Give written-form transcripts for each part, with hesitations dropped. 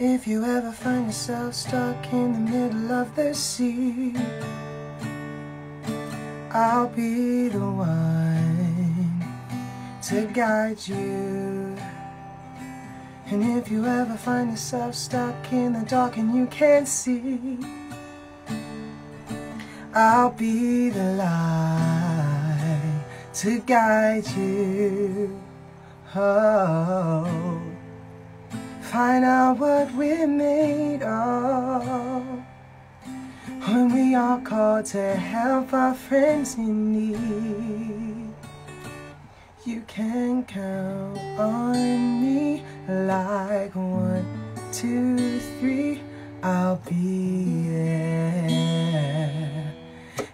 if you ever find yourself stuck in the middle of the sea, I'll be the one to guide you. And if you ever find yourself stuck in the dark and you can't see, I'll be the light to guide you. Oh, find out what we're made of when we are called to help our friends in need. You can count on me like 1, 2, 3, I'll be there.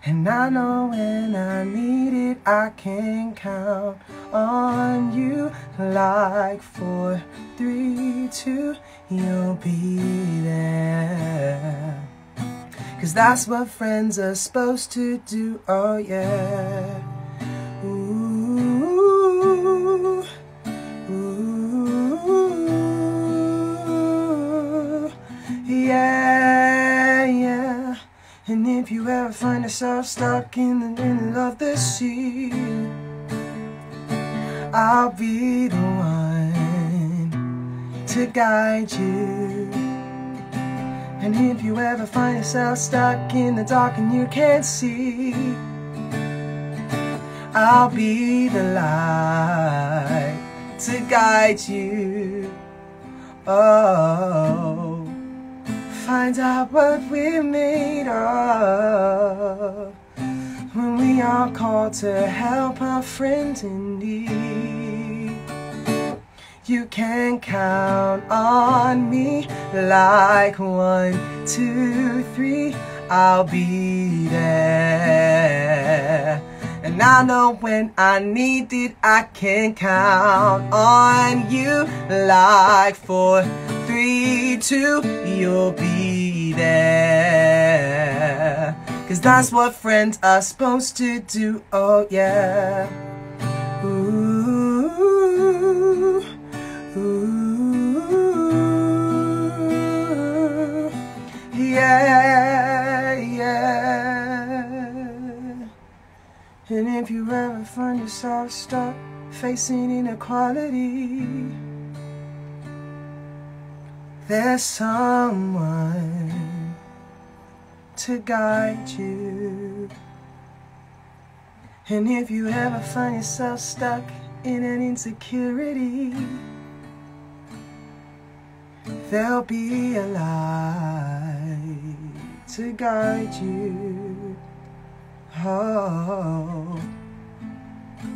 And I know when I need it, I can count on you like 4, 3, 2, you'll be there. 'Cause that's what friends are supposed to do, oh yeah. Ooh, ooh, yeah, yeah. And if you ever find yourself stuck in the middle of the sea, I'll be the one to guide you. And if you ever find yourself stuck in the dark and you can't see, I'll be the light to guide you. Oh, find out what we're made of when we are called to help our friends in need. You can count on me like 1, 2, 3, I'll be there. And I know when I need it, I can count on you like 4, 3, 2, you'll be there. 'Cause that's what friends are supposed to do, oh yeah. Ooh, ooh, yeah, yeah. And if you ever find yourself stuck facing inequality, there's someone to guide you. And if you ever find yourself stuck in an insecurity, there'll be a light to guide you. Oh,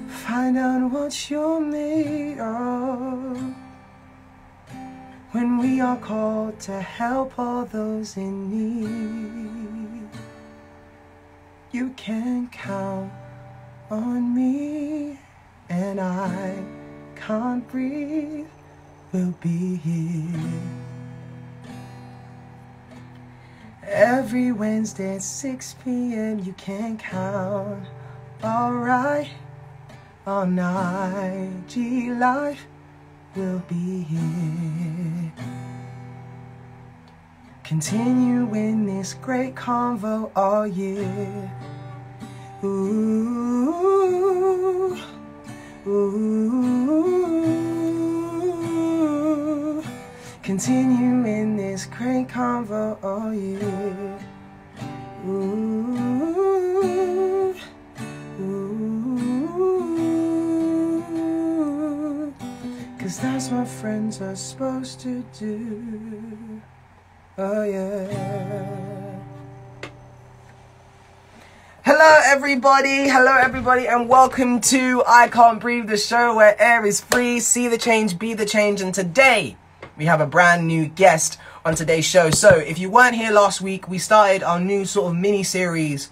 find out what you're made of when we are called to help all those in need. You can count on me, and I can't breathe, we'll be here every Wednesday at 6 p.m. You can count, alright, on IG Live, we'll be here, continuing this great convo all year. Ooh, ooh, continuing this great convo all year. Ooh, ooh, 'cause that's what friends are supposed to do, oh yeah. Hello everybody, and welcome to I Can't Breathe, the show where air is free, see the change, be the change. And today we have a brand new guest on today's show. So if you weren't here last week, we started our new sort of mini series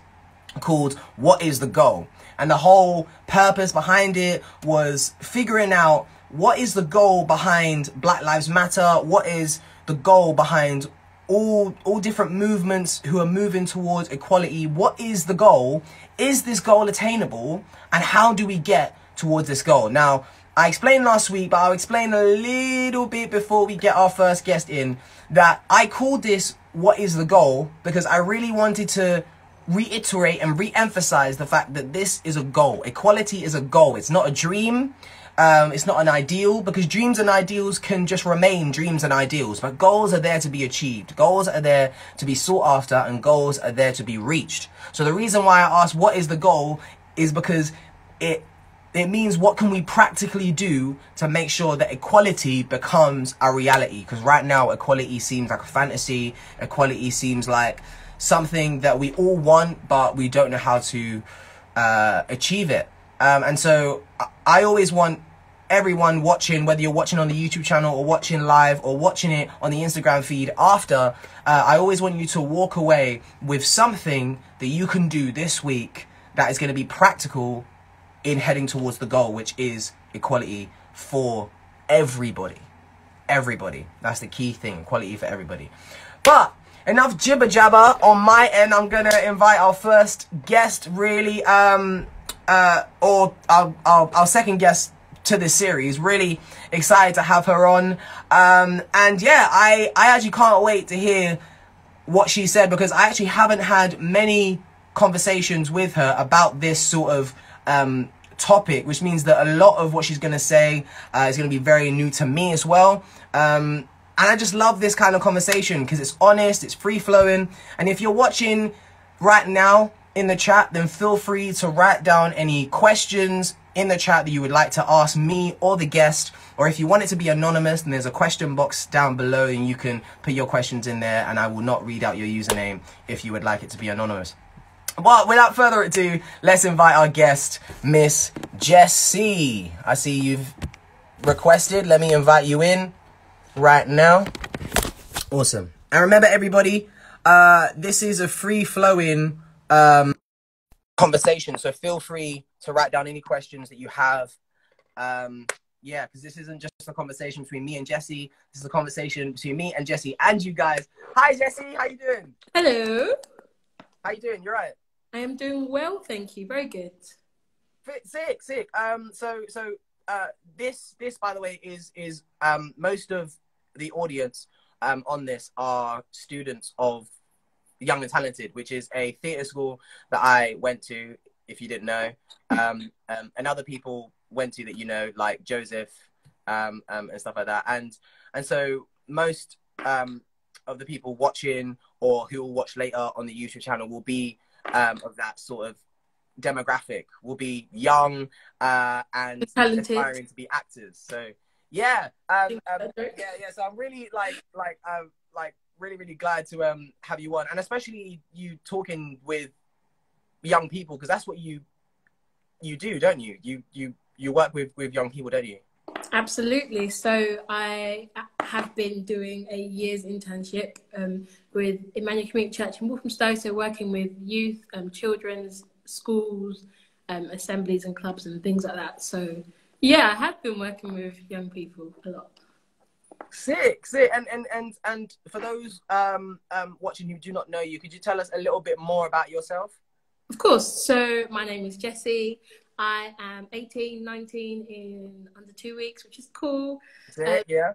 called What is the Goal? And the whole purpose behind it was figuring out what is the goal behind Black Lives Matter, what is the goal behind all different movements who are moving towards equality. What is the goal? Is this goal attainable? And how do we get towards this goal? Now, I explained last week, but I'll explain a little bit before we get our first guest in, that I called this "What is the Goal?" because I really wanted to reiterate and re-emphasize the fact that this is a goal. Equality is a goal. It's not a dream. It's not an ideal, because dreams and ideals can just remain dreams and ideals, but goals are there to be achieved. Goals are there to be sought after, and goals are there to be reached. So the reason why I asked what is the goal is because it means what can we practically do to make sure that equality becomes a reality. Because right now equality seems like a fantasy. Equality seems like something that we all want, but we don't know how to achieve it. And so I always want everyone watching, whether you're watching on the YouTube channel or watching live or watching it on the Instagram feed after, I always want you to walk away with something that you can do this week that is going to be practical in heading towards the goal, which is equality for everybody. Everybody. That's the key thing, equality for everybody. But enough jibber jabber on my end. I'm going to invite our first guest, really, or our second guest to this series. Really excited to have her on. And yeah, I actually can't wait to hear what she said, because I actually haven't had many conversations with her about this sort of topic, which means that a lot of what she's going to say is going to be very new to me as well. And I just love this kind of conversation because it's honest, it's free-flowing. And if you're watching right now in the chat, then feel free to write down any questions in the chat that you would like to ask me or the guest. Or if you want it to be anonymous, then there's a question box down below and you can put your questions in there, and I will not read out your username if you would like it to be anonymous. But without further ado, let's invite our guest, Miss Jessie. I see you've requested. Let me invite you in right now. Awesome. And remember, everybody, this is a free-flowing conversation, so feel free to write down any questions that you have. Yeah, because this isn't just a conversation between me and Jessie. This is a conversation between me and Jessie and you guys. Hi, Jessie. How you doing? Hello. How you doing? You're right. I am doing well, thank you. Very good. Sick. This by the way is most of the audience on this are students of Young and Talented, which is a theatre school that I went to, if you didn't know, and other people went to that, you know, like Joseph and stuff like that, and so most of the people watching or who will watch later on the YouTube channel will be of that sort of demographic, will be young and aspiring to be actors. So yeah, so I'm really really glad to have you on, and especially you talking with young people, because that's what you do, don't you? You work with young people, don't you? Absolutely. So I have been doing a year's internship with Emmanuel Community Church in Walthamstow, so working with youth, children's schools, assemblies and clubs and things like that. So yeah, I have been working with young people a lot. Sick. And for those watching who do not know you, could you tell us a little bit more about yourself? Of course. So my name is Jessie. I am 18, 19 in under 2 weeks, which is cool. Yeah.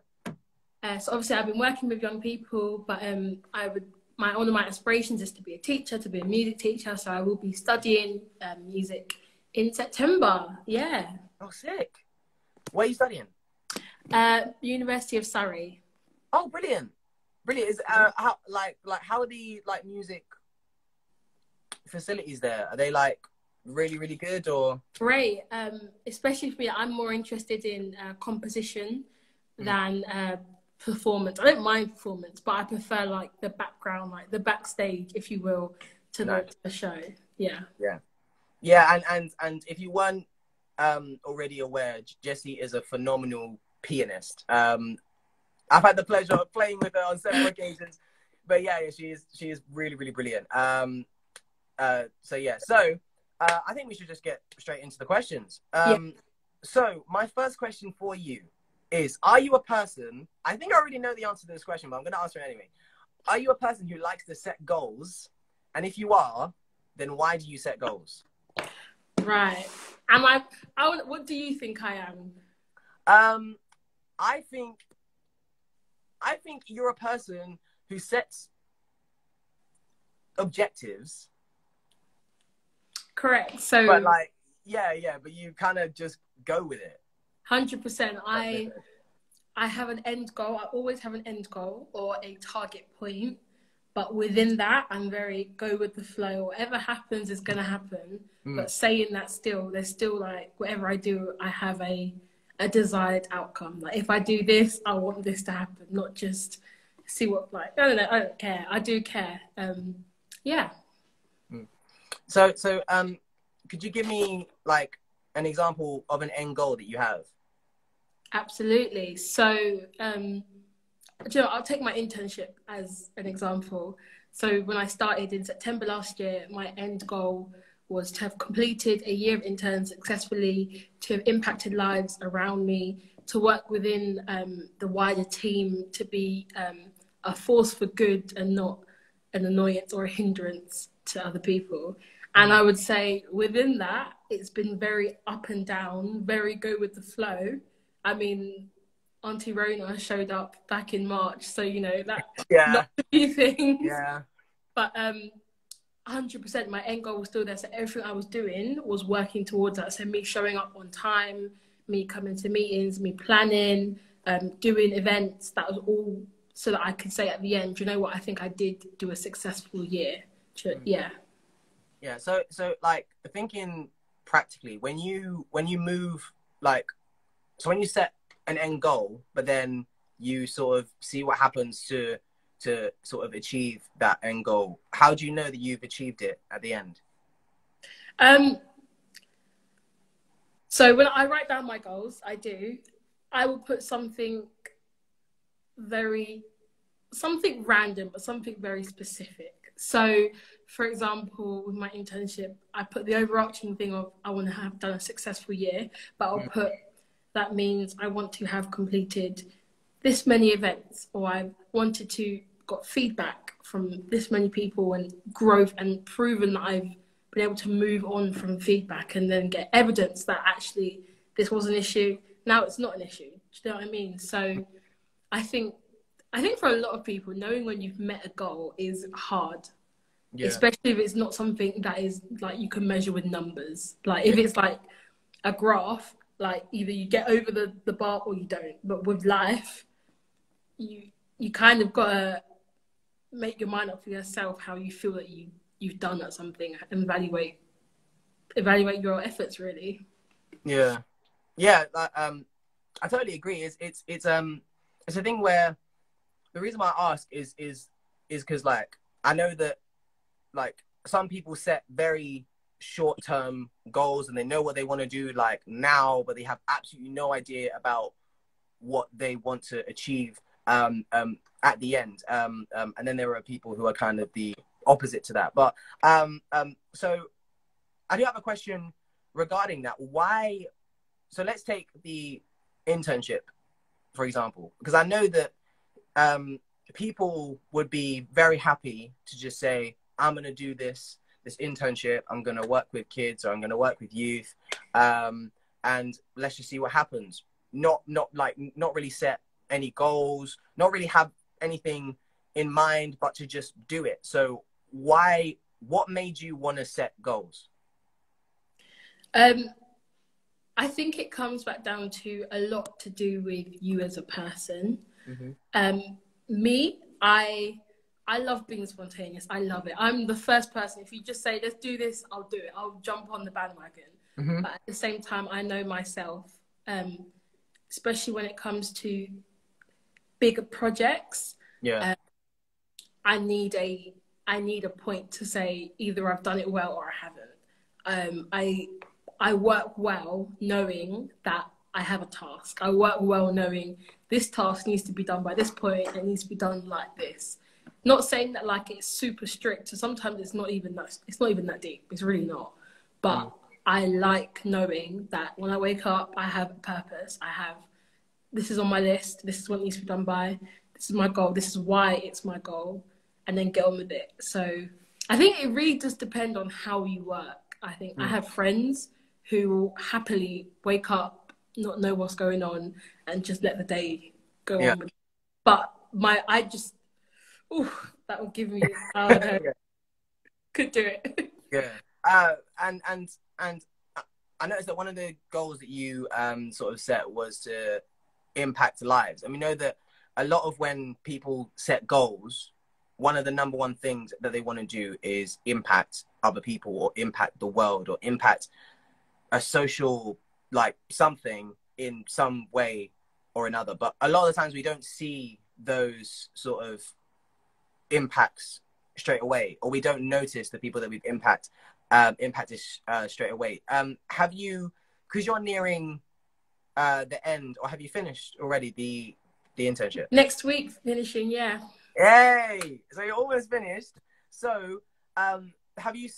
So obviously I've been working with young people, but one of my aspirations is to be a teacher, to be a music teacher. So I will be studying music in September. Yeah. Oh, sick. What are you studying? University of Surrey. Oh, brilliant. Is how are the music facilities there? Are they really good or? Great. Especially for me, I'm more interested in composition than performance. I don't mind performance, but I prefer the background, the backstage, if you will, to the show. Yeah. And if you weren't already aware, Jessie is a phenomenal pianist. I've had the pleasure of playing with her on several occasions, but yeah, she is really brilliant. So I think we should just get straight into the questions. So my first question for you is, are you a person, I think I already know the answer to this question, but I'm going to answer it anyway. Are you a person who likes to set goals? And if you are, then why do you set goals? Right. What do you think I am? Um, I think you're a person who sets objectives. Correct. So, But like, yeah, but you kind of just go with it. 100%. I have an end goal. I always have an end goal or a target point. But within that, I'm very go with the flow. Whatever happens is going to happen. But saying that still, there's still like, whatever I do, I have a desired outcome. Like, if I do this, I want this to happen, not just see what, like, I don't know, I don't care. I do care. Yeah. So, could you give me like an example of an end goal that you have? Absolutely. So, do you know, I'll take my internship as an example. So when I started in September last year, my end goal was to have completed a year of intern successfully, to have impacted lives around me, to work within the wider team, to be a force for good and not an annoyance or a hindrance to other people. And I would say within that, it's been very up and down, very go with the flow. I mean, Auntie Rona showed up back in March, so you know that not a few things. Yeah. But 100%, my end goal was still there. So everything I was doing was working towards that. So me showing up on time, me coming to meetings, me planning, doing events. That was all so that I could say at the end, you know what? I think I did do a successful year. Yeah. Yeah. So like thinking practically, when you move like, so when you set an end goal, but then you sort of see what happens to sort of achieve that end goal, how do you know that you've achieved it at the end? So when I write down my goals, I will put something random, but something very specific. So, for example, with my internship, I put the overarching thing of I want to have done a successful year, but I'll put that means I want to have completed this many events, or I've wanted to got feedback from this many people and growth and proven that I've been able to move on from feedback and then get evidence that actually this was an issue. Now it's not an issue. Do you know what I mean? So I think for a lot of people, knowing when you've met a goal is hard. Yeah. Especially if it's not something that is like you can measure with numbers. Like if it's like a graph, like either you get over the bar or you don't. But with life, you kind of gotta make your mind up for yourself how you feel that you've done at something and evaluate your efforts really. Yeah. I totally agree. It's a thing where the reason why I ask is because like I know that like some people set very short-term goals and they know what they want to do like now, but they have absolutely no idea about what they want to achieve at the end. And then there are people who are kind of the opposite to that. But so I do have a question regarding that. Why? So let's take the internship, for example, because I know that people would be very happy to just say, I'm going to do this internship, I'm going to work with kids or I'm going to work with youth, and let's just see what happens. Not really set any goals, not really have anything in mind, but to just do it. So what made you want to set goals? I think it comes back down to a lot to do with you as a person. Me, I love being spontaneous. I love it. I'm the first person, if you just say, let's do this, I'll do it. I'll jump on the bandwagon. But at the same time, I know myself, especially when it comes to bigger projects. Yeah. I need a point to say either I've done it well or I haven't. I work well knowing that I have a task. I work well knowing this task needs to be done by this point. It needs to be done like this. Not saying that like it's super strict. So sometimes it's not even that deep. It's really not. But I like knowing that when I wake up, I have a purpose. This is on my list. This is what needs to be done by. This is my goal. This is why it's my goal. And then get on with it. So I think it really does depend on how you work. I think I have friends who will happily wake up not know what's going on and just let the day go Yeah. on with. But that would give me, I don't know, Yeah. could do it. Yeah. And I noticed that one of the goals that you sort of set was to impact lives. And we know that a lot of when people set goals, one of the number one things that they want to do is impact other people or impact the world or impact a social, like something in some way or another. But a lot of the times we don't see those sort of impacts straight away, or we don't notice the people that we've impacted straight away. Have you, because you're nearing the end, or have you finished already the internship? Next week, finishing, yeah. Yay! So you're almost finished. So have you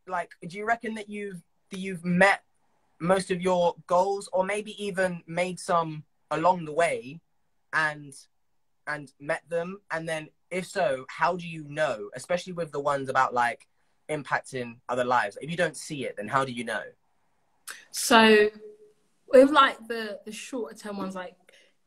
like, do you reckon that you've met most of your goals, or maybe even made some along the way and met them? And then if so, how do you know, especially with the ones about like impacting other lives? If you don't see it, then how do you know? So with like the shorter term ones, like,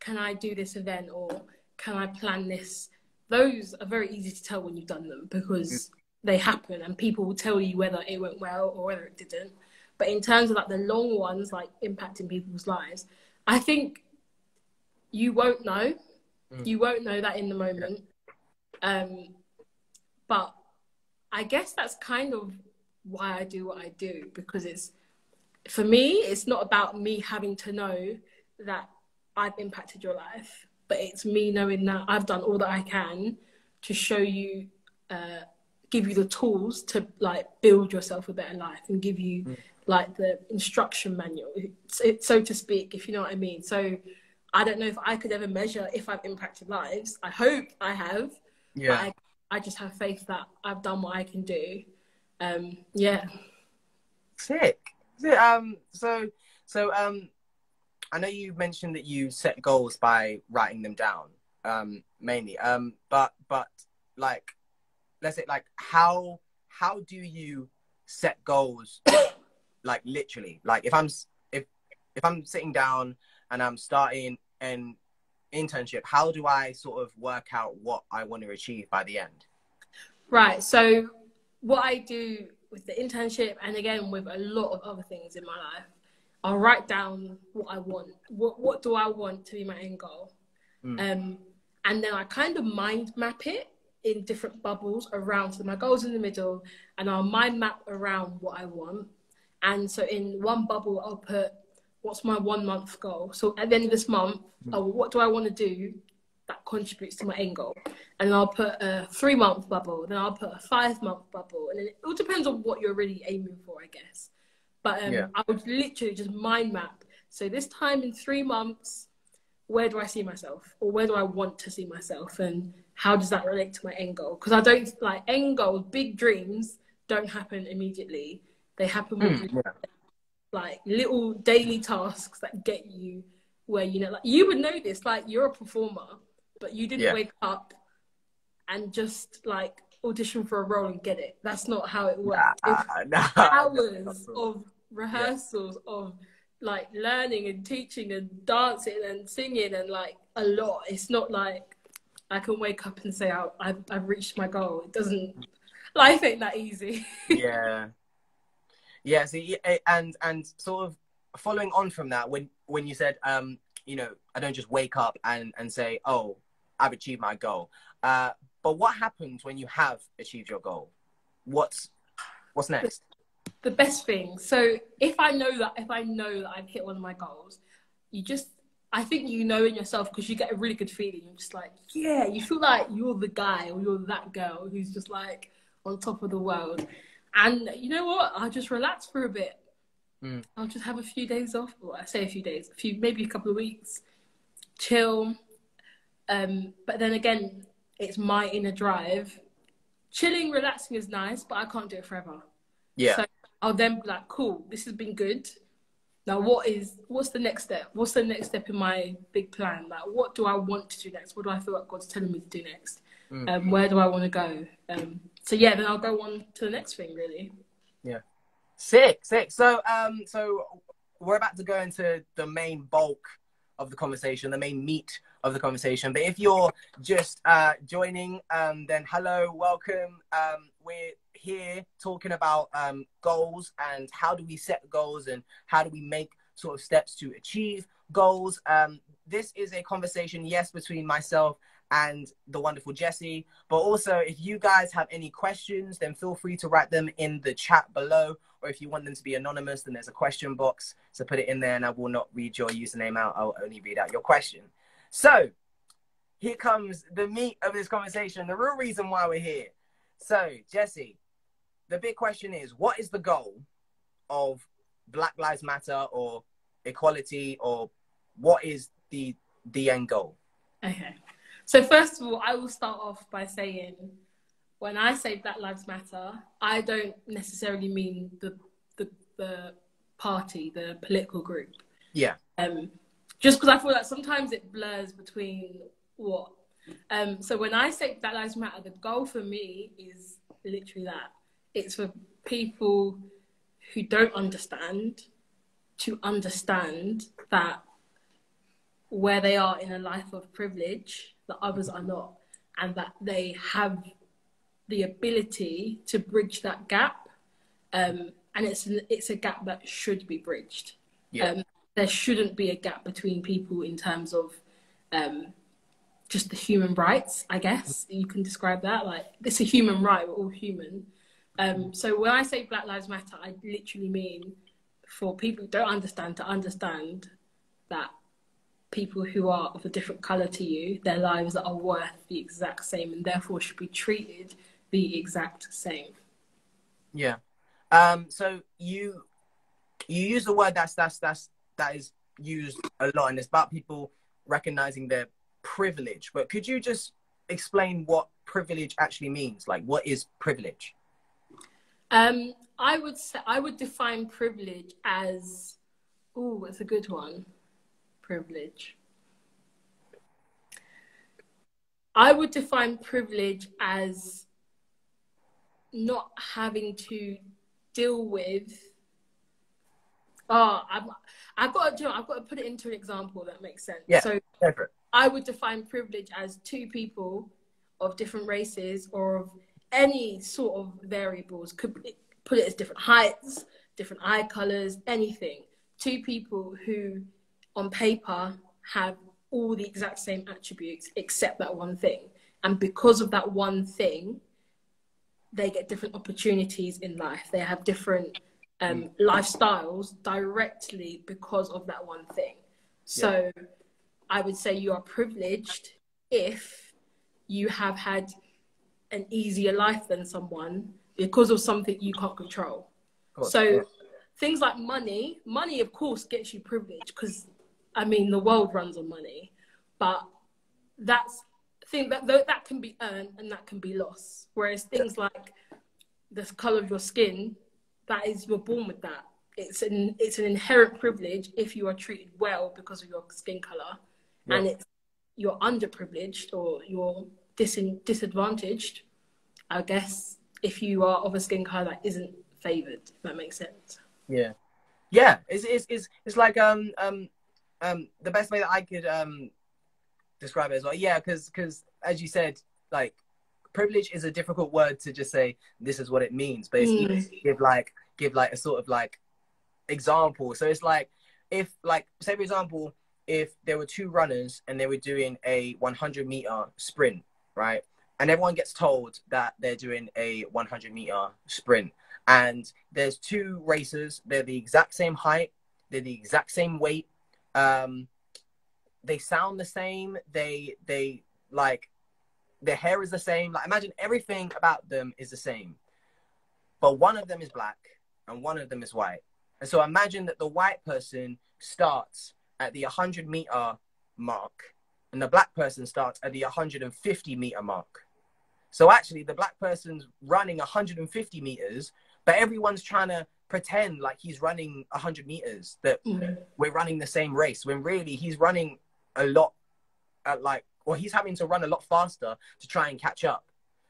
can I do this event or can I plan this? Those are very easy to tell when you've done them, because they happen and people will tell you whether it went well or whether it didn't. But in terms of like the long ones, like impacting people's lives, I think you won't know. You won't know that in the moment. But I guess that's kind of why I do what I do, because it's, for me, it's not about me having to know that I've impacted your life, but it's me knowing that I've done all that I can to show you, give you the tools to like build yourself a better life and give you like the instruction manual, so to speak, if you know what I mean. So I don't know if I could ever measure if I've impacted lives. I hope I have. Yeah. But I just have faith that I've done what I can do. Yeah. Sick. So I know you mentioned that you set goals by writing them down, mainly. But like, let's say, like, how do you set goals? Like literally, like if I'm sitting down and I'm starting an internship, how do I sort of work out what I want to achieve by the end? Right. So what I do with the internship, and again with a lot of other things in my life, I'll write down what I want. What do I want to be my end goal? And then I kind of mind map it in different bubbles around. So my goal's in the middle, and I'll mind map around what I want. And so in one bubble, I'll put, what's my 1 month goal? So at the end of this month, what do I want to do that contributes to my end goal? And then I'll put a 3 month bubble, then I'll put a 5 month bubble. And then it all depends on what you're really aiming for, I guess. But I would literally just mind map. So this time in 3 months, where do I see myself? Or where do I want to see myself? And how does that relate to my end goal? Because I don't, like, end goals, big dreams don't happen immediately. They happen with like little daily tasks that get you where, you know, like you would know this, like you're a performer, but you didn't wake up and just like audition for a role and get it. That's not how it works. Hours of rehearsals, of like learning and teaching and dancing and singing and like a lot. It's not like I can wake up and say I've reached my goal. It doesn't, life ain't that easy. Yeah, see, and sort of following on from that, when you said, you know, I don't just wake up and say, oh, I've achieved my goal. But what happens when you have achieved your goal? What's next? The best thing. So if I know that I've hit one of my goals, I think you know in yourself, because you get a really good feeling. You're just like, yeah, you feel like you're the guy or you're that girl who's just like on top of the world. And you know what? I'll just relax for a bit. I'll just have a few days off. Well, I say a few days, maybe a couple of weeks, chill. But then again, it's my inner drive. Chilling, relaxing is nice, but I can't do it forever. Yeah. So I'll then be like, cool, this has been good. Now, what's the next step? What's the next step in my big plan? Like, what do I want to do next? What do I feel like God's telling me to do next? Where do I want to go? So yeah, then I'll go on to the next thing, really. Yeah. Sick. So we're about to go into the main bulk of the conversation, the main meat of the conversation. But if you're just joining, then hello, welcome. We're here talking about goals and how do we set goals and how do we make sort of steps to achieve goals. This is a conversation, yes, between myself and the wonderful Jessie, but also if you guys have any questions, then feel free to write them in the chat below, or if you want them to be anonymous, then there's a question box, so put it in there and I will not read your username out. I'll only read out your question. So here comes the meat of this conversation, the real reason why we're here. So Jessie, the big question is, what is the goal of Black Lives Matter or equality, or what is the end goal? Okay. So first of all, I will start off by saying, when I say Black Lives Matter, I don't necessarily mean the party, the political group. Yeah. Just because I feel like sometimes it blurs between what. So when I say Black Lives Matter, the goal for me is literally that. It's for people who don't understand to understand that where they are in a life of privilege, that others are not, and that they have the ability to bridge that gap. And it's a gap that should be bridged. Yeah. There shouldn't be a gap between people in terms of just the human rights, I guess you can describe that. Like, it's a human right, we're all human. So when I say Black Lives Matter, I literally mean for people who don't understand to understand that people who are of a different colour to you, their lives are worth the exact same and therefore should be treated the exact same. Yeah. So you use the word that is used a lot, and it's about people recognizing their privilege. But could you just explain what privilege actually means? Like, what is privilege? I would define privilege as, it's a good one. Privilege. I would define privilege as not having to deal with. I've got to put it into an example that makes sense. Yeah. So I would define privilege as two people of different races or of any sort of variables. Could put it as different heights, different eye colors, anything. Two people who, on paper, have all the exact same attributes except that one thing. And because of that one thing, they get different opportunities in life. They have different lifestyles directly because of that one thing. So I would say you are privileged if you have had an easier life than someone because of something you can't control. So things like money of course gets you privilege because, I mean, the world runs on money, but that's thing that can be earned and that can be lost. Whereas things like the color of your skin, that is, you're born with that. It's an inherent privilege if you are treated well because of your skin color, and you're underprivileged or you're disadvantaged, I guess, if you are of a skin color that isn't favored. If that makes sense. Yeah. It's like the best way that I could describe it as well. Yeah, because as you said, like, privilege is a difficult word to just say this is what it means, but it's easy to give like a sort of like example. So it's like, if, like, say for example, if there were two runners and they were doing a 100-meter sprint, right? And everyone gets told that they're doing a 100-meter sprint. And there's two racers, they're the exact same height, they're the exact same weight, they sound the same, they like, their hair is the same. Like, imagine everything about them is the same. But one of them is black and one of them is white. And so imagine that the white person starts at the 100-meter mark and the black person starts at the 150-meter mark. So actually the black person's running 150 meters, but everyone's trying to pretend like he's running 100 meters, that we're running the same race, when really he's running a lot or he's having to run a lot faster to try and catch up.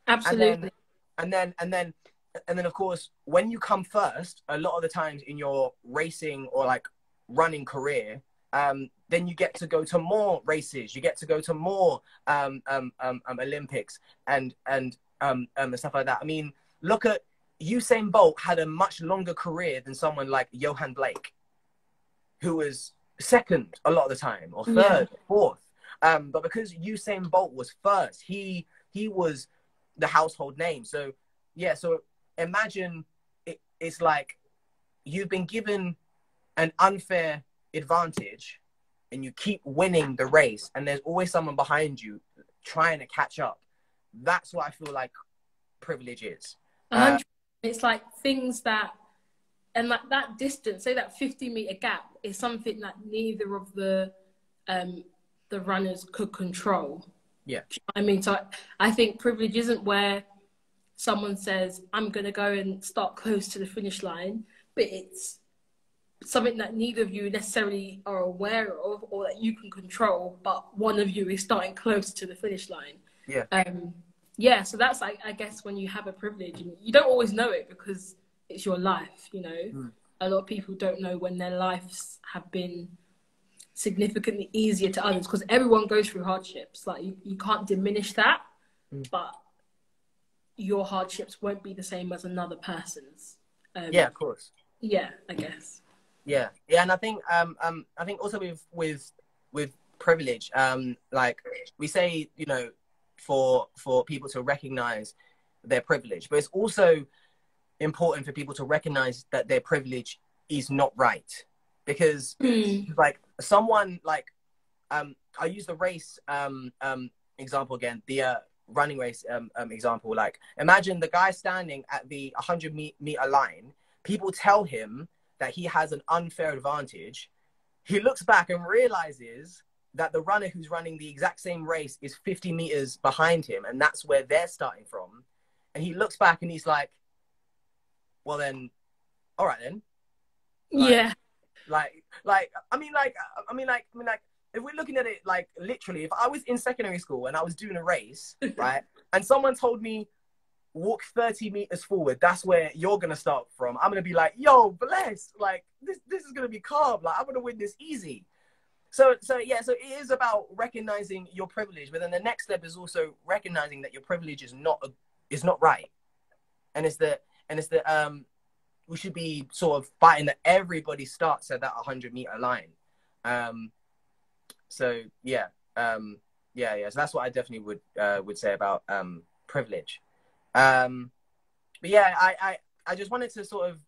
Absolutely. And then of course, when you come first, a lot of the times in your racing or like running career, then you get to go to more races. You get to go to more Olympics and stuff like that. I mean, look at Usain Bolt had a much longer career than someone like Johan Blake, who was second a lot of the time, or third, or fourth. But because Usain Bolt was first, he was the household name. So yeah, so imagine it's like you've been given an unfair advantage and you keep winning the race, and there's always someone behind you trying to catch up. That's what I feel like privilege is. It's like things that, and like that distance, say that 50-meter gap is something that neither of the runners could control. Yeah. I mean, so I think privilege isn't where someone says, I'm going to go and start close to the finish line, but it's something that neither of you necessarily are aware of or that you can control, but one of you is starting close to the finish line. Yeah. Yeah, so that's, I guess, when you have a privilege, and you don't always know it because it's your life, you know. A lot of people don't know when their lives have been significantly easier to others, because everyone goes through hardships. Like, you can't diminish that, but your hardships won't be the same as another person's. Yeah, of course. Yeah, I guess. Yeah, and I think also with privilege, like we say, you know, for people to recognize their privilege, but it's also important for people to recognize that their privilege is not right, because like someone like I use the race example again, the running race example. Like, imagine the guy standing at the 100-meter line. People tell him that he has an unfair advantage. He looks back and realizes that the runner who's running the exact same race is 50 meters behind him, and that's where they're starting from. And he looks back and he's like, well then, all right then. Like, yeah. I mean, if we're looking at it like literally, if I was in secondary school and I was doing a race, right, and someone told me, walk 30 meters forward, that's where you're gonna start from, I'm gonna be like, yo, bless, like this is gonna be calm, like I'm gonna win this easy. So yeah, so it is about recognizing your privilege, but then the next step is also recognizing that your privilege is not right, and it's that we should be sort of fighting that everybody starts at that 100-meter line. So yeah, so that's what I definitely would say about privilege. But yeah, I just wanted to sort of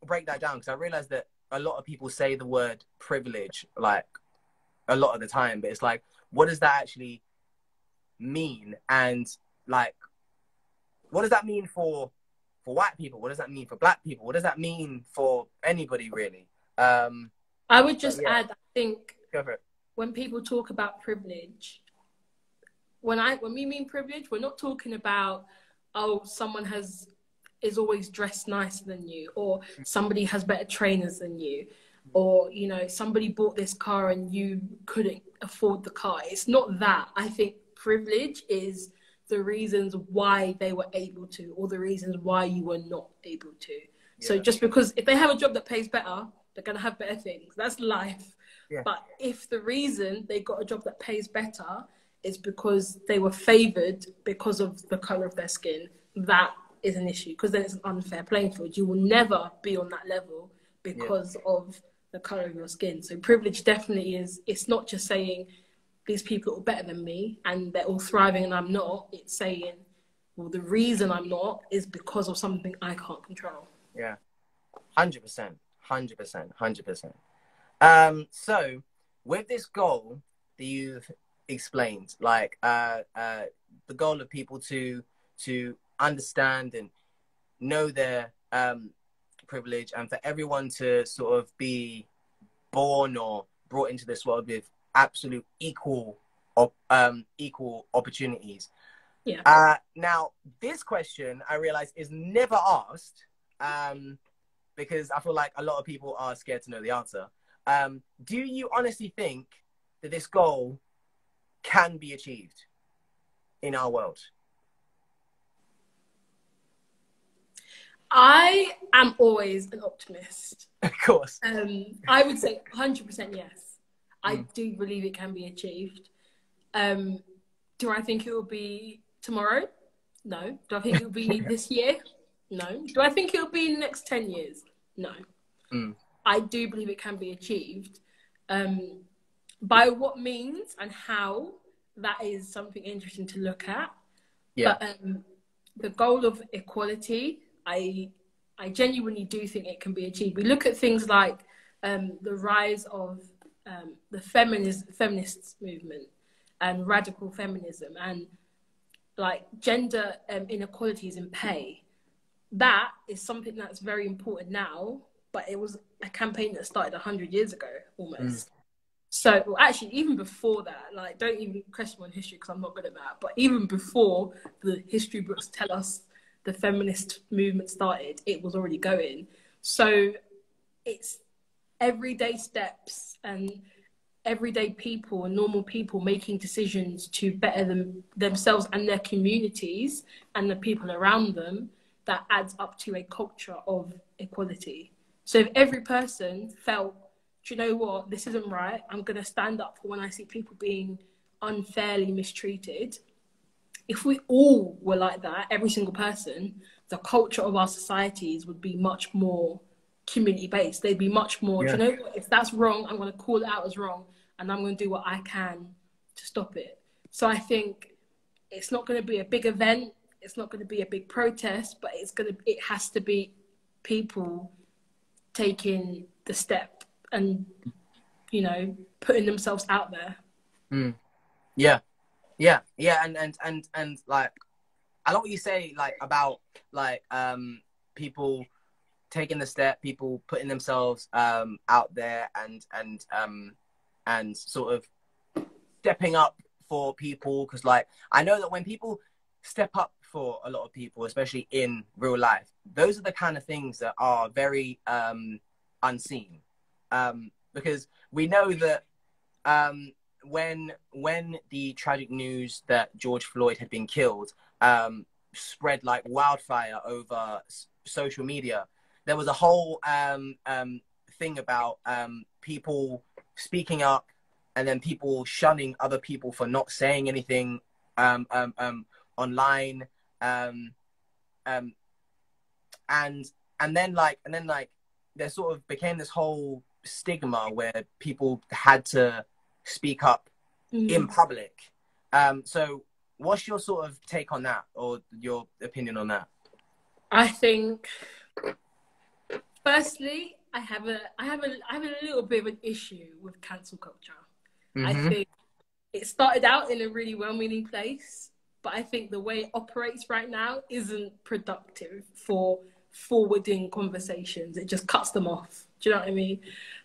break that down, because I realized that a lot of people say the word privilege like a lot of the time, but it's like, what does that actually mean? And like, what does that mean for white people? What does that mean for black people? What does that mean for anybody really? I would just add, I think go for it. When people talk about privilege, when we mean privilege, we're not talking about, oh, someone is always dressed nicer than you, or somebody has better trainers than you, or, you know, somebody bought this car and you couldn't afford the car. It's not that. I think privilege is the reasons why they were able to, or the reasons why you were not able to. Yeah. So just because if they have a job that pays better, they're going to have better things. That's life. Yeah. But if the reason they got a job that pays better is because they were favored because of the color of their skin, that is an issue, because then it's an unfair playing field. You will never be on that level because of the color of your skin. So privilege definitely is, it's not just saying these people are better than me and they're all thriving and I'm not. It's saying, well, the reason I'm not is because of something I can't control. Yeah, 100%. So with this goal that you've explained, like the goal of people to understand and know their privilege, and for everyone to sort of be born or brought into this world with absolute equal opportunities. Yeah. Now, this question, I realize, is never asked because I feel like a lot of people are scared to know the answer. Do you honestly think that this goal can be achieved in our world? I am always an optimist. Of course. I would say 100% yes. I do believe it can be achieved. Do I think it will be tomorrow? No. Do I think it will be this year? No. Do I think it will be in the next 10 years? No. I do believe it can be achieved. By what means and how, that is something interesting to look at. Yeah. But the goal of equality, I genuinely do think it can be achieved. We look at things like the rise of the feminist movement and radical feminism and like gender inequalities in pay. That is something that's very important now, but it was a campaign that started 100 years ago almost. So, well, actually, even before that, like, don't even question my history because I'm not good at that. But even before the history books tell us the feminist movement started, it was already going. So it's everyday steps and everyday people and normal people making decisions to better themselves and their communities and the people around them that adds up to a culture of equality. So if every person felt, do you know what, this isn't right, I'm going to stand up for when I see people being unfairly mistreated. If we all were like that, every single person, the culture of our societies would be much more community-based. They'd be much more, do you know what, if that's wrong, I'm going to call it out as wrong and I'm going to do what I can to stop it. So I think it's not going to be a big event. It's not going to be a big protest, but it has to be people taking the step and, you know, putting themselves out there. Yeah, and like, I know what you say, like, about like people taking the step, people putting themselves out there and sort of stepping up for people, because like I know that when people step up for a lot of people, especially in real life, those are the kind of things that are very unseen, because we know that when the tragic news that George Floyd had been killed spread like wildfire over social media, there was a whole thing about people speaking up and then people shunning other people for not saying anything online, and then there sort of became this whole stigma where people had to speak up in public. So what's your sort of take on that, or your opinion on that? I think, firstly, I have a little bit of an issue with cancel culture. I think it started out in a really well-meaning place, but I think the way it operates right now isn't productive for forwarding conversations. It just cuts them off. Do you know what I mean?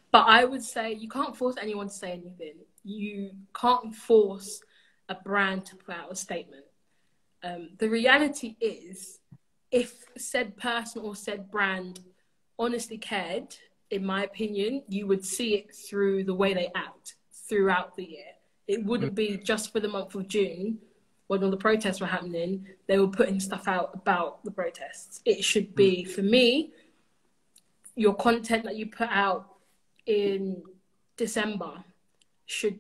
But I would say you can't force anyone to say anything. You can't force a brand to put out a statement. The reality is, if said person or said brand honestly cared, in my opinion, you would see it through the way they act throughout the year. It wouldn't be just for the month of June when all the protests were happening, they were putting stuff out about the protests. It should be, for me, your content that you put out in December should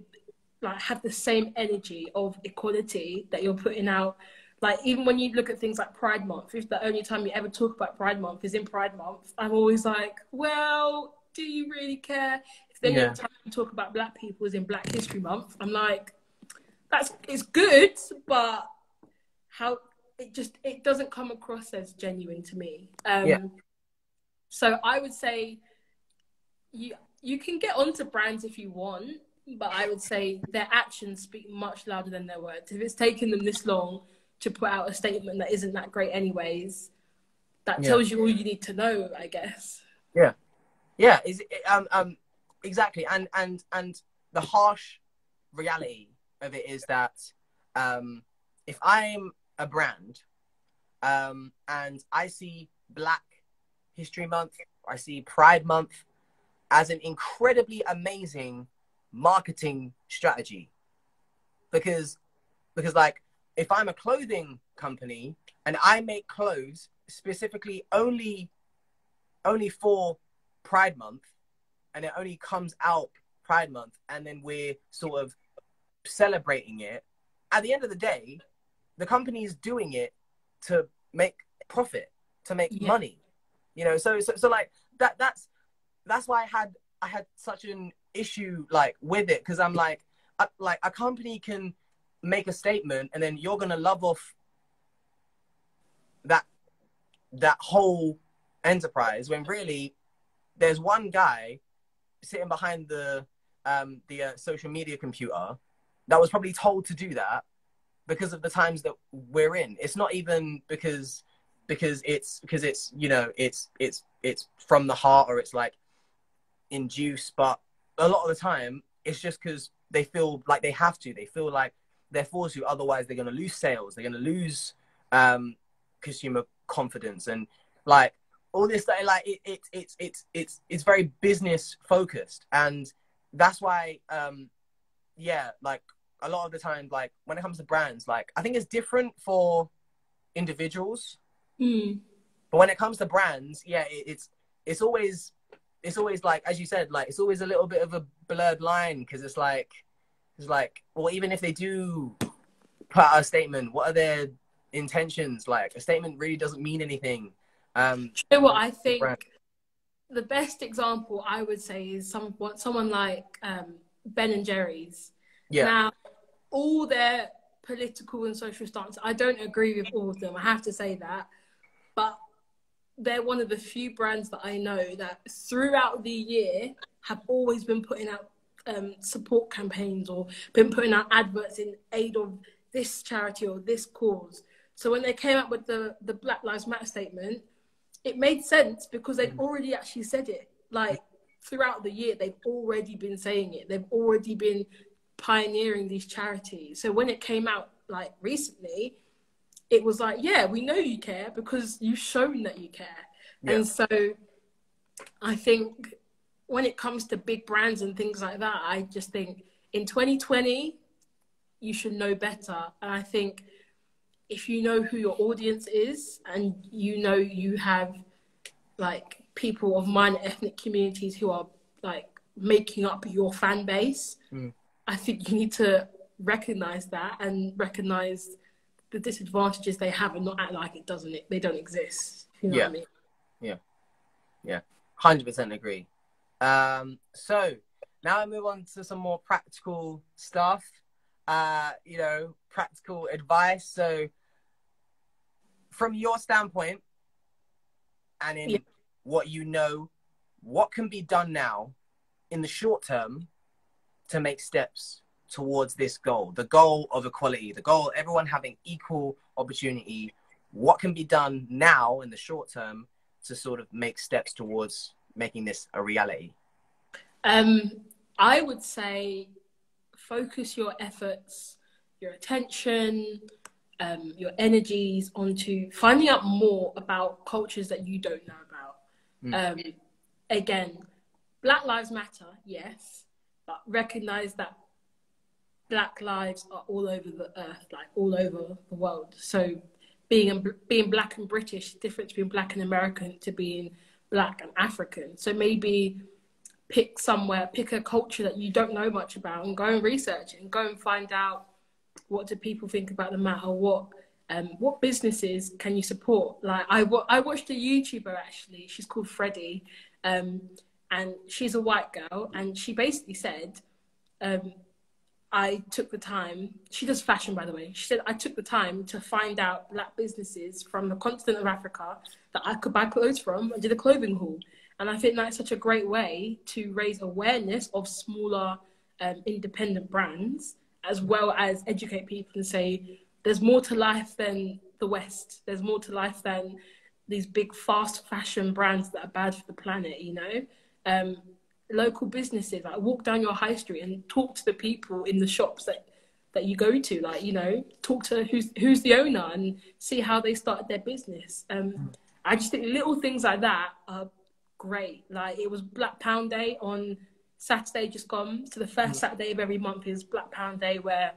like have the same energy of equality that you're putting out. Like, even when you look at things like Pride Month, if the only time you ever talk about Pride Month is in Pride Month, I'm always like, well, do you really care? If the only time you talk about Black people is in Black History Month, I'm like, it's good, but how it doesn't come across as genuine to me. So I would say you can get onto brands if you want, but I would say their actions speak much louder than their words. If it's taken them this long to put out a statement that isn't that great anyways, that tells you all you need to know, I guess. Exactly. And the harsh reality of it is that if I'm a brand and I see Black History Month, I see Pride Month as an incredibly amazing marketing strategy, because like, if I'm a clothing company and I make clothes specifically only for Pride Month, and it only comes out Pride Month, and then we're sort of celebrating it. At the end of the day, the company is doing it to make profit, to make money, you know. So like that's why I had such an issue like with it, because I'm like a company can make a statement and then you're gonna love off that whole enterprise, when really there's one guy sitting behind the social media computer that was probably told to do that because of the times that we're in. It's not even because it's you know, it's from the heart, or it's like induced, but a lot of the time it's just because they feel like they have to. They feel like they're forced to, otherwise they're going to lose sales, they're going to lose consumer confidence, and like all this, like it's very business focused. And that's why yeah, like a lot of the time, like when it comes to brands, like I think it's different for individuals, but when it comes to brands, yeah, it's always like, as you said, like it's always a little bit of a blurred line, because it's like, well, even if they do put out a statement, what are their intentions? Like, a statement really doesn't mean anything. You know what I think? The best example I would say is someone like Ben and Jerry's. Yeah. Now, all their political and social stances, I don't agree with all of them. I have to say that, but they're one of the few brands that I know that throughout the year have always been putting out support campaigns, or been putting out adverts in aid of this charity or this cause. So when they came up with the Black Lives Matter statement, it made sense because they'd already actually said it. Like throughout the year, they've already been saying it. They've already been pioneering these charities. So when it came out like recently, it was like, yeah, we know you care because you've shown that you care. Yeah. And so I think when it comes to big brands and things like that, I just think in 2020, you should know better. And I think if you know who your audience is, and you know you have like people of minor ethnic communities who are like making up your fan base, I think you need to recognize that and recognize the disadvantages they have, and not act like they don't exist. You know what I mean? Yeah, 100% agree. So now I move on to some more practical stuff. You know, practical advice. So from your standpoint, and in what you know, what can be done now in the short term to make steps towards this goal, the goal of equality, the goal of everyone having equal opportunity? What can be done now in the short term to sort of make steps towards making this a reality? I would say focus your efforts, your attention, your energies onto finding out more about cultures that you don't know about. Again, Black Lives Matter, yes, but recognize that Black lives are all over the earth, like all over the world. So being Black and British, the difference between Black and American to being Black and African. So maybe pick a culture that you don't know much about, and go and research it, and go and find out, what do people think about the matter? What businesses can you support? Like I watched a YouTuber, actually, she's called Freddie, and she's a white girl, and she basically said, I took the time, she does fashion, by the way. She said, I took the time to find out Black businesses from the continent of Africa that I could buy clothes from, and did a clothing haul. And I think that's such a great way to raise awareness of smaller independent brands, as well as educate people and say, there's more to life than the West. There's more to life than these big fast fashion brands that are bad for the planet, you know? Local businesses, like walk down your high street and talk to the people in the shops that you go to, like, you know, talk to who's the owner and see how they started their business. I just think little things like that are great. Like, it was Black Pound Day on Saturday just gone, so the first Saturday of every month is Black Pound Day, where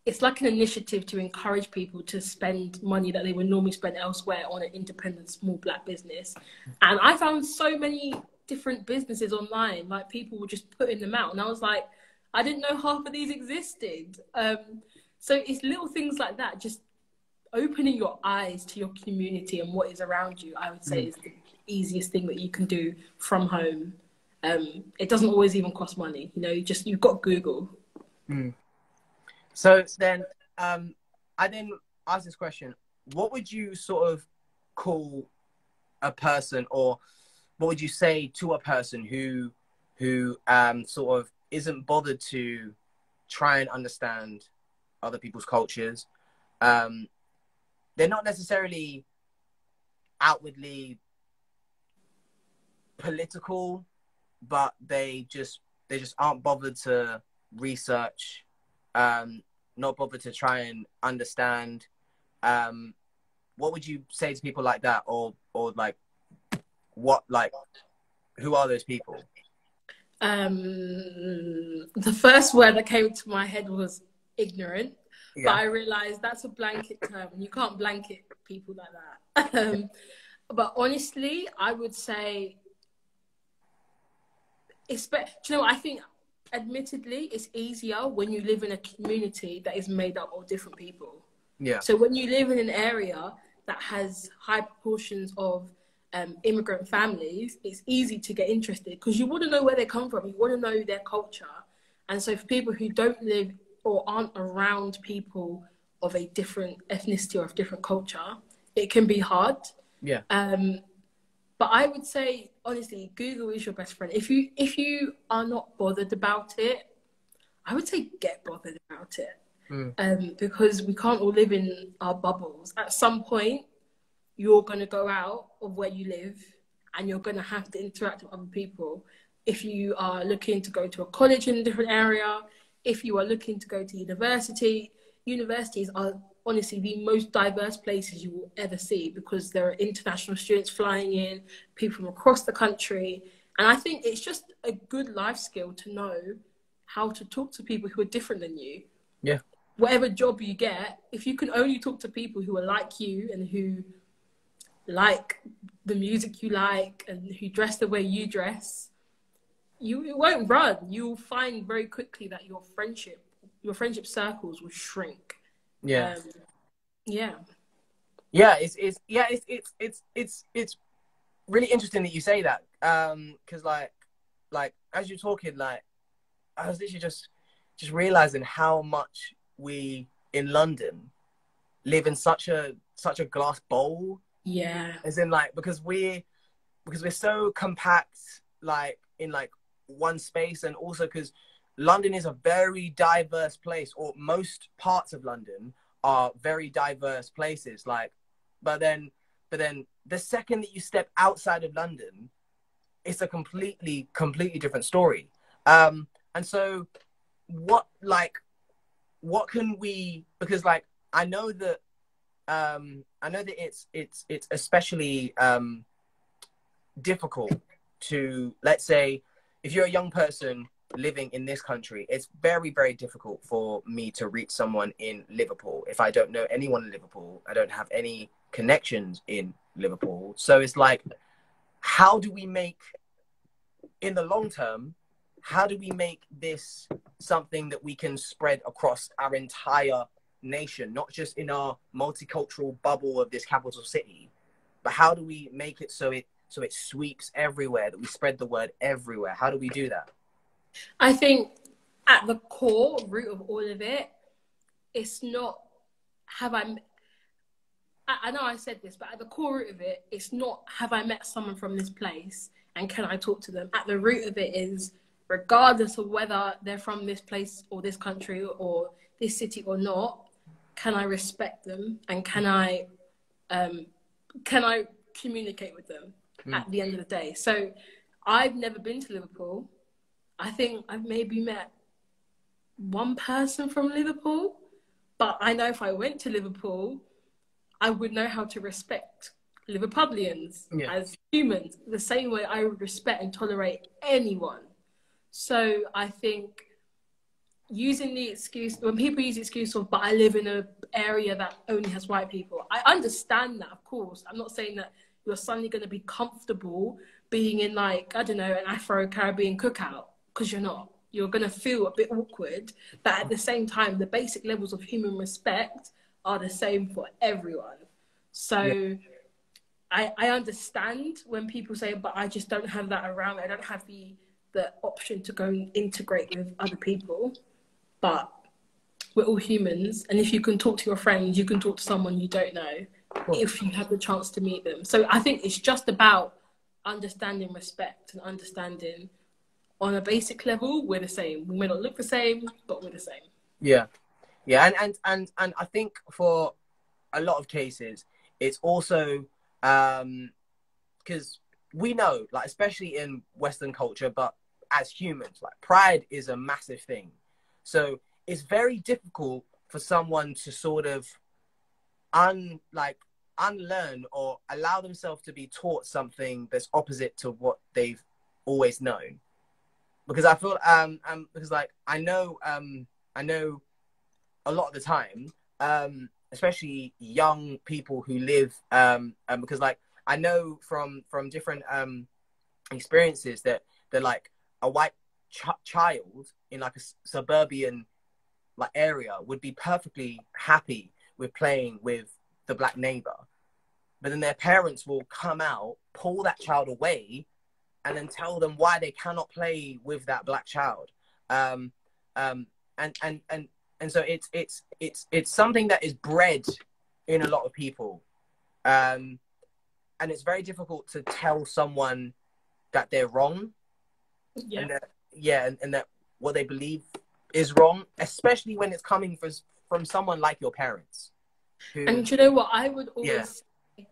it's like an initiative to encourage people to spend money that they would normally spend elsewhere on an independent small Black business. And I found so many different businesses online, like people were just putting them out, and I was like, I didn't know half of these existed. So it's little things like that, just opening your eyes to your community and what is around you, I would say is the easiest thing that you can do from home. It doesn't always even cost money, you know, you've got Google. So then I then asked this question: what would you sort of call a person, or what would you say to a person who sort of isn't bothered to try and understand other people's cultures? They're not necessarily outwardly political, but they just aren't bothered to research, not bothered to try and understand. What would you say to people like that, or like what, like, who are those people? The first word that came to my head was ignorant, but I realized that's a blanket term and you can't blanket people like that. But honestly, I would say, do you know what? I think admittedly it's easier when you live in a community that is made up of different people. So when you live in an area that has high proportions of immigrant families, it's easy to get interested because you want to know where they come from, you want to know their culture. And so for people who don't live or aren't around people of a different ethnicity or of different culture, it can be hard. But I would say, honestly, Google is your best friend. If you are not bothered about it, I would say get bothered about it. Because we can't all live in our bubbles. At some point, you're going to go out of where you live and you're going to have to interact with other people. If you are looking to go to a college in a different area, if you are looking to go to university, universities are honestly the most diverse places you will ever see because there are international students flying in, people from across the country. And I think it's just a good life skill to know how to talk to people who are different than you. Whatever job you get, if you can only talk to people who are like you and who like the music you like and who dress the way you dress, you won't run. You'll find very quickly that your friendship circles will shrink. It's really interesting that you say that, because like as you're talking, like I was literally just realizing how much we in London live in such a glass bowl. As in, like, because we're so compact, like in like one space, and also because London is a very diverse place, or most parts of London are very diverse places. Like, but then the second that you step outside of London, it's a completely different story. And so what can we, because like I know that it's especially difficult to, let's say, if you're a young person living in this country, it's very, very difficult for me to reach someone in Liverpool. If I don't know anyone in Liverpool, I don't have any connections in Liverpool. So it's like, how do we make, in the long term, how do we make this something that we can spread across our entire nation, not just in our multicultural bubble of this capital city, but how do we make it so it sweeps everywhere, that we spread the word everywhere? How do we do that? I think at the core root of all of it, it's not I know I said this, but at the core root of it, it's not have I met someone from this place and can I talk to them? At the root of it is, regardless of whether they're from this place or this country or this city or not, can I respect them and can I communicate with them at the end of the day? So I've never been to Liverpool. I think I've maybe met one person from Liverpool, but I know if I went to Liverpool, I would know how to respect Liverpudlians as humans, the same way I would respect and tolerate anyone. So I think using the excuse, when people use the excuse of, but I live in an area that only has white people, I understand that, of course. I'm not saying that you're suddenly going to be comfortable being in, like, I don't know, an Afro-Caribbean cookout, because you're not. You're going to feel a bit awkward, but at the same time, the basic levels of human respect are the same for everyone. So yeah. I understand when people say, but I just don't have that around. I don't have the option to go and integrate with other people. But we're all humans, and if you can talk to your friends, you can talk to someone you don't know if you have the chance to meet them. So I think it's just about understanding respect and understanding on a basic level, we're the same. We may not look the same, but we're the same. Yeah. Yeah, and I think for a lot of cases, it's also because we know, like, especially in Western culture, but as humans, like, pride is a massive thing. So it's very difficult for someone to sort of unlearn or allow themselves to be taught something that's opposite to what they've always known. Because I feel because, like, I know a lot of the time, especially young people who live because, like, I know from different experiences that they're like a white child in, like, a suburban, like, area would be perfectly happy with playing with the black neighbor, but then their parents will come out, pull that child away, and then tell them why they cannot play with that black child. And so it's something that is bred in a lot of people, and it's very difficult to tell someone that they're wrong. Yeah. And that what they believe is wrong, especially when it's coming from someone like your parents. And you know what? I would always say,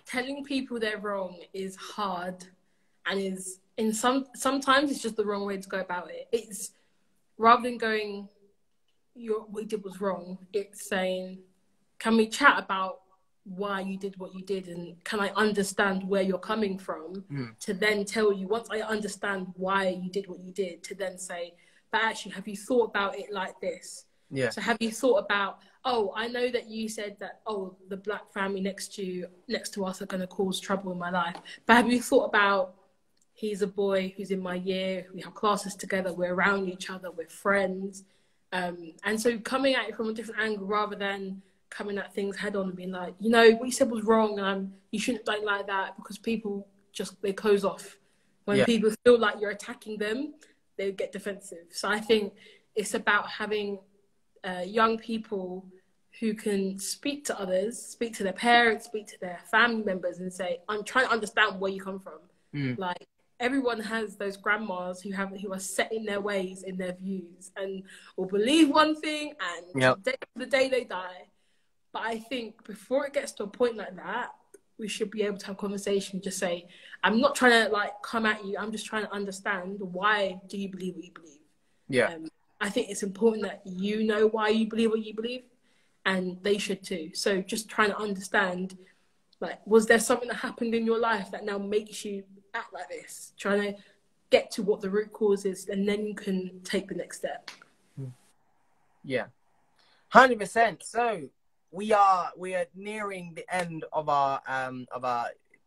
telling people they're wrong is hard, and is sometimes it's just the wrong way to go about it. It's rather than going, what you did was wrong, it's saying, can we chat about why you did what you did, and can I understand where you're coming from, to then tell you, once I understand why you did what you did, to then say, but actually, have you thought about it like this? Yeah. So have you thought about, I know that you said that, the black family next to us are going to cause trouble in my life, but have you thought about, he's a boy who's in my year, we have classes together, we're around each other, we're friends, and so coming at it from a different angle rather than coming at things head on and being like, what you said was wrong, and you shouldn't have done like that, because people they close off. When people feel like you're attacking them, they get defensive. So I think it's about having young people who can speak to others, speak to their parents, speak to their family members, and say, I'm trying to understand where you come from. Like, everyone has those grandmas who are set in their ways, in their views, and will believe one thing and the day they die. But I think before it gets to a point like that, we should be able to have a conversation, just say, I'm not trying to, like, come at you, I'm just trying to understand, why do you believe what you believe? Yeah. I think it's important that you know why you believe what you believe, and they should too. So just trying to understand, like, was there something that happened in your life that now makes you act like this? Trying to get to what the root cause is, and then you can take the next step. Yeah, 100%. So we are nearing the end of our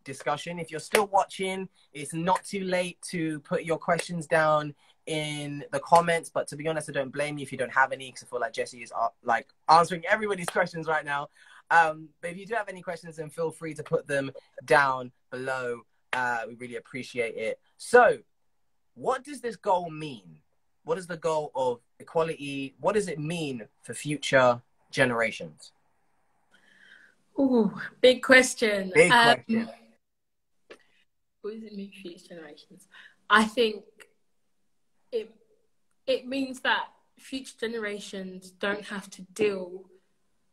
discussion. If you're still watching, it's not too late to put your questions down in the comments, but to be honest, I don't blame you if you don't have any, because I feel like Jessie is like answering everybody's questions right now. But if you do have any questions, then feel free to put them down below. We really appreciate it. So what does this goal mean? What is the goal of equality? What does it mean for future generations? Ooh, big question. Big question. What does it mean for future generations? I think it means that future generations don't have to deal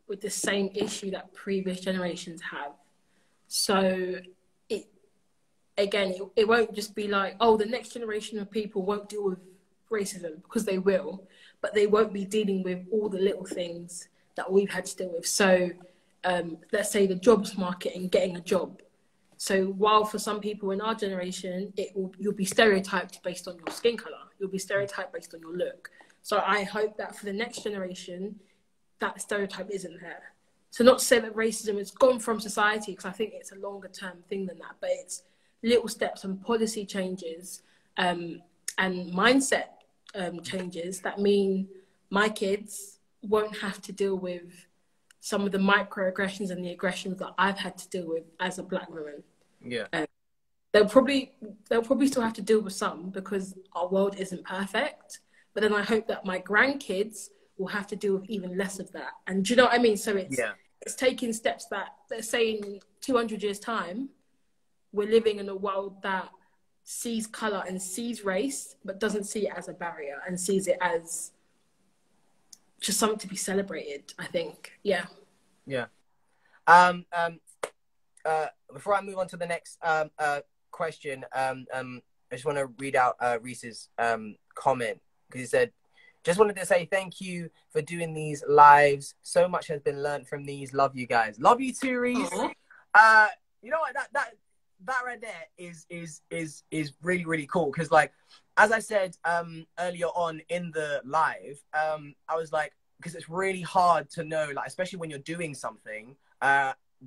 with the same issue that previous generations have. So it won't just be like, the next generation of people won't deal with racism, because they will, but they won't be dealing with all the little things that we've had to deal with. So let's say the jobs market and getting a job. So while for some people in our generation, you'll be stereotyped based on your skin color, you'll be stereotyped based on your look. So I hope that for the next generation, that stereotype isn't there. So not to say that racism is gone from society, because I think it's a longer term thing than that, but it's little steps and policy changes and mindset changes that mean my kids won't have to deal with some of the microaggressions and the aggressions that I've had to deal with as a Black woman. Yeah. They'll probably still have to deal with some because our world isn't perfect. But then I hope that my grandkids will have to deal with even less of that. And do you know what I mean? So it's taking steps that, let's say in 200 years' time, we're living in a world that sees colour and sees race, but doesn't see it as a barrier and sees it as just something to be celebrated, I think. Yeah. Yeah. Before I move on to the next question, I just want to read out Reese's comment, because he said, just wanted to say thank you for doing these lives. So much has been learned from these. Love you guys. Love you too, Reese. You know what, that right there is really, really cool, because like, as I said earlier on in the live, I was like, because it's really hard to know, like, especially when you're doing something,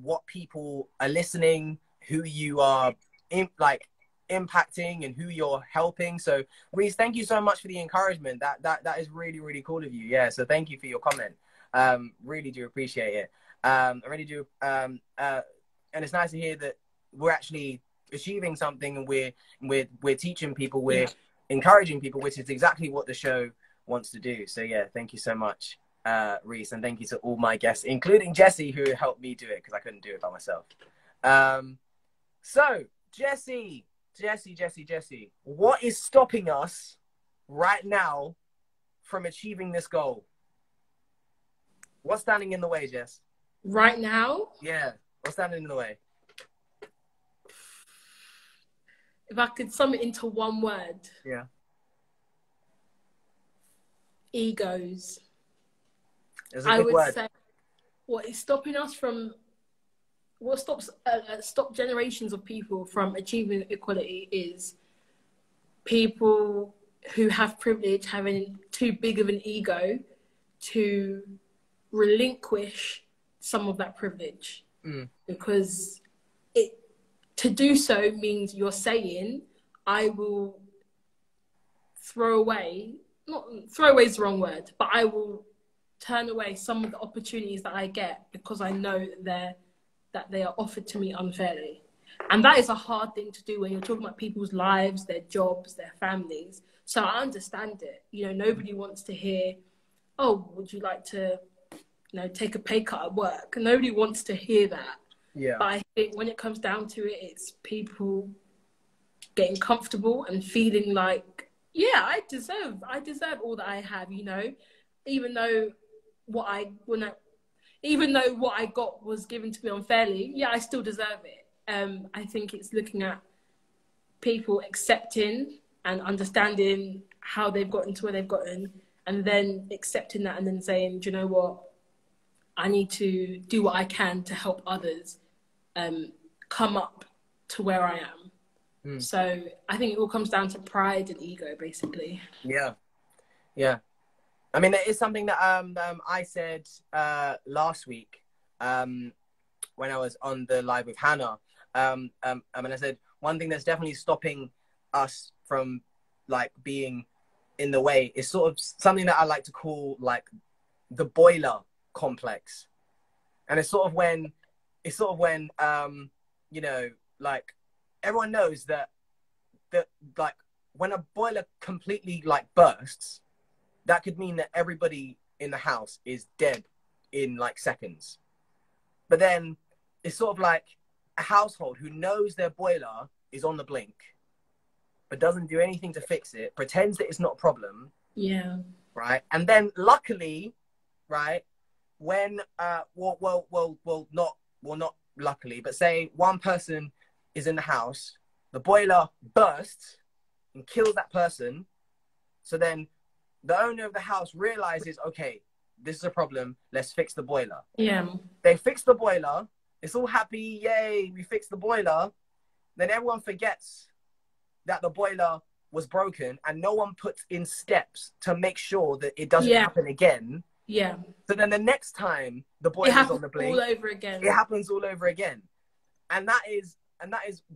what people are listening, who you are impacting and who you're helping. So Reese, thank you so much for the encouragement. That is really, really cool of you. Yeah, so thank you for your comment. Really do appreciate it. I really do. And it's nice to hear that we're actually achieving something, and we're teaching people, we're encouraging people, which is exactly what the show wants to do. So yeah, thank you so much, Reese, and thank you to all my guests, including Jessie, who helped me do it because I couldn't do it by myself. So Jessie, what is stopping us right now from achieving this goal? What's standing in the way, Jess? Right now? Yeah, what's standing in the way? If I could sum it into one word. Yeah. Egos. I would say what is stopping us from, what stop generations of people from achieving equality is people who have privilege having too big of an ego to relinquish some of that privilege. Because to do so means you're saying, I will throw away, not throw away is the wrong word, but I will turn away some of the opportunities that I get because I know that they are offered to me unfairly. And that is a hard thing to do when you're talking about people's lives, their jobs, their families. So I understand it. You know, nobody wants to hear, oh, would you like to, take a pay cut at work? Nobody wants to hear that. Yeah. But I think when it comes down to it, it's people getting comfortable and feeling like, yeah, I deserve all that I have, even though what I got was given to me unfairly, yeah, I still deserve it. I think it's looking at people accepting and understanding how they've gotten to where they've gotten, and then accepting that and then saying, do you know what? I need to do what I can to help others come up to where I am. So I think it all comes down to pride and ego, basically. Yeah. I mean, it is something that I said last week when I was on the live with Hannah. I mean, I said one thing that's definitely stopping us from being in the way is sort of something that I like to call the boiler complex. And it's sort of when everyone knows that when a boiler completely bursts, that could mean that everybody in the house is dead in seconds. But then it's sort of like a household who knows their boiler is on the blink, but doesn't do anything to fix it, pretends that it's not a problem. Yeah. Right. And then luckily, right, when not luckily, but say one person is in the house, the boiler bursts and kills that person. So then the owner of the house realizes, okay, this is a problem. Let's fix the boiler. Yeah. They fix the boiler. It's all happy. Yay, we fixed the boiler. Then everyone forgets that the boiler was broken and no one puts in steps to make sure that it doesn't Yeah. happen again. Yeah. So then the next time the boy It is on happens the blink, all over again. it happens all over again. And that is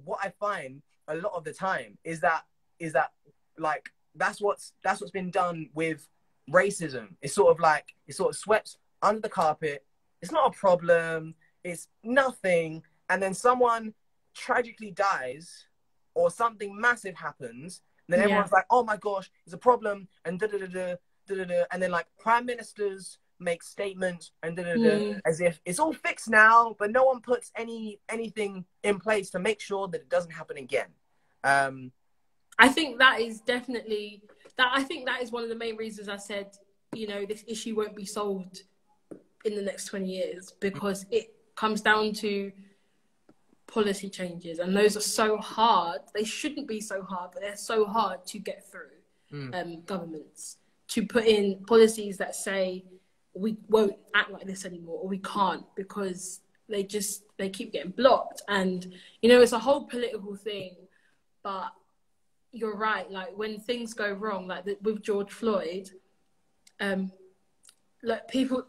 what I find a lot of the time is that like that's what's been done with racism. It's sort of swept under the carpet. It's not a problem. It's nothing. And then someone tragically dies or something massive happens. And then everyone's like, oh my gosh, it's a problem. And da-da-da-da, da-da-da. And then like prime ministers make statements and da-da-da, as if it's all fixed now, but no one puts anything in place to make sure that it doesn't happen again. I think that is definitely I think that is one of the main reasons I said, you know, this issue won't be solved in the next 20 years, because it comes down to policy changes, and those are so hard. They shouldn't be so hard, but they're so hard to get through governments, to put in policies that say we won't act like this anymore, or we can't, because they keep getting blocked. And, you know, it's a whole political thing. But you're right, like when things go wrong, like with George Floyd, like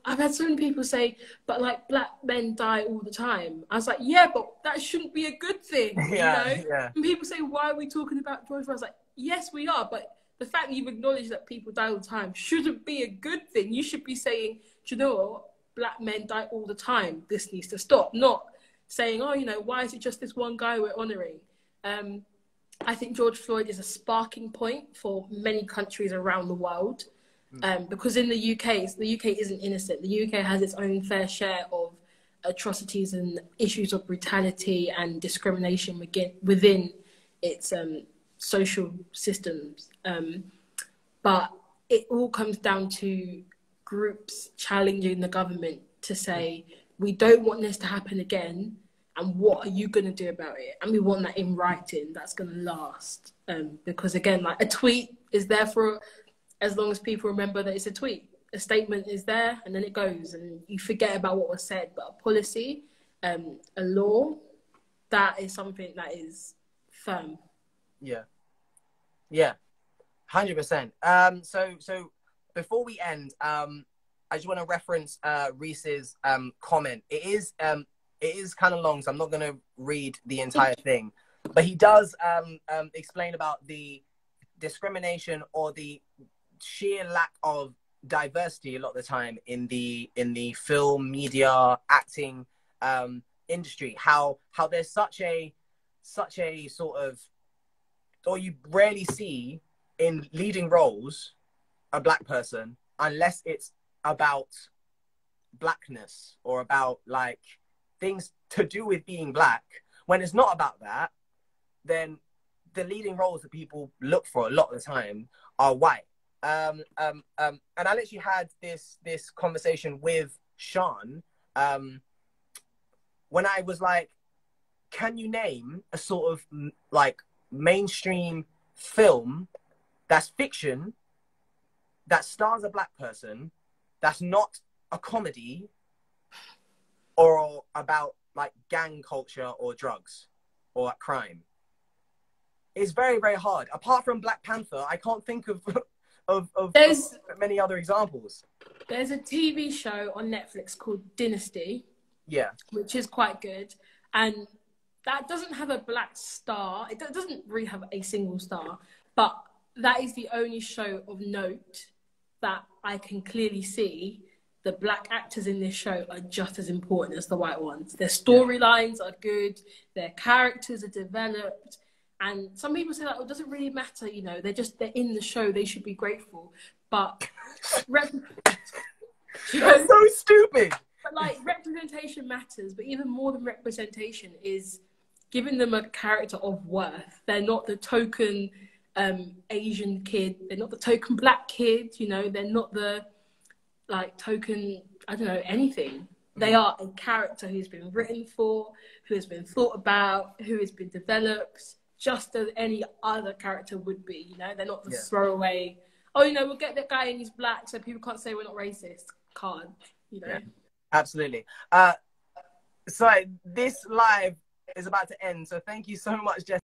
I've had so many people say, but like black men die all the time. I was like, yeah, but that shouldn't be a good thing, you know? Yeah. And people say, why are we talking about George Floyd? I was like, yes, we are, but the fact that you've acknowledged that people die all the time shouldn't be a good thing. You should be saying, do you know what? Black men die all the time. This needs to stop. Not saying, oh, you know, why is it just this one guy we're honouring? I think George Floyd is a sparking point for many countries around the world, because in the UK isn't innocent. The UK has its own fair share of atrocities and issues of brutality and discrimination within its social systems. But it all comes down to groups challenging the government to say, we don't want this to happen again. And what are you going to do about it? And we want that in writing that's going to last. Because again, like a tweet is there for as long as people remember that it's a tweet. A statement is there and then it goes and you forget about what was said. But a policy, a law, that is something that is firm. Yeah. Yeah. 100%. So before we end, I just want to reference Reese's comment. It is kind of long, so I'm not going to read the entire thing. But he does explain about the discrimination or the sheer lack of diversity a lot of the time in the film, media, acting industry. How there's such a sort of, or you rarely see in leading roles a black person unless it's about blackness or about like things to do with being black. When it's not about that, then the leading roles that people look for a lot of the time are white. And I literally had this conversation with Sean when I was like, can you name a sort of like mainstream film that's fiction that stars a black person that's not a comedy or about like gang culture or drugs or like crime? It's very, very hard. Apart from Black Panther, I can't think of many other examples. There's a TV show on Netflix called Dynasty. Yeah. Which is quite good. And that doesn't have a black star. It doesn't really have a single star. But that is the only show of note that I can clearly see the black actors in this show are just as important as the white ones. Their storylines are good. Their characters are developed. And some people say that it doesn't really matter, you know, they're in the show, they should be grateful. But that's so stupid. But like representation matters, but even more than representation is giving them a character of worth. They're not the token Asian kid, they're not the token black kid, you know, they're not the like token, I don't know, anything. They are a character who's been written for, who has been thought about, who has been developed, just as any other character would be, you know? They're not the throwaway, oh, you know, we'll get that guy and he's black so people can't say we're not racist. Can't, you know? Yeah, absolutely. So this live is about to end, so thank you so much, Jess.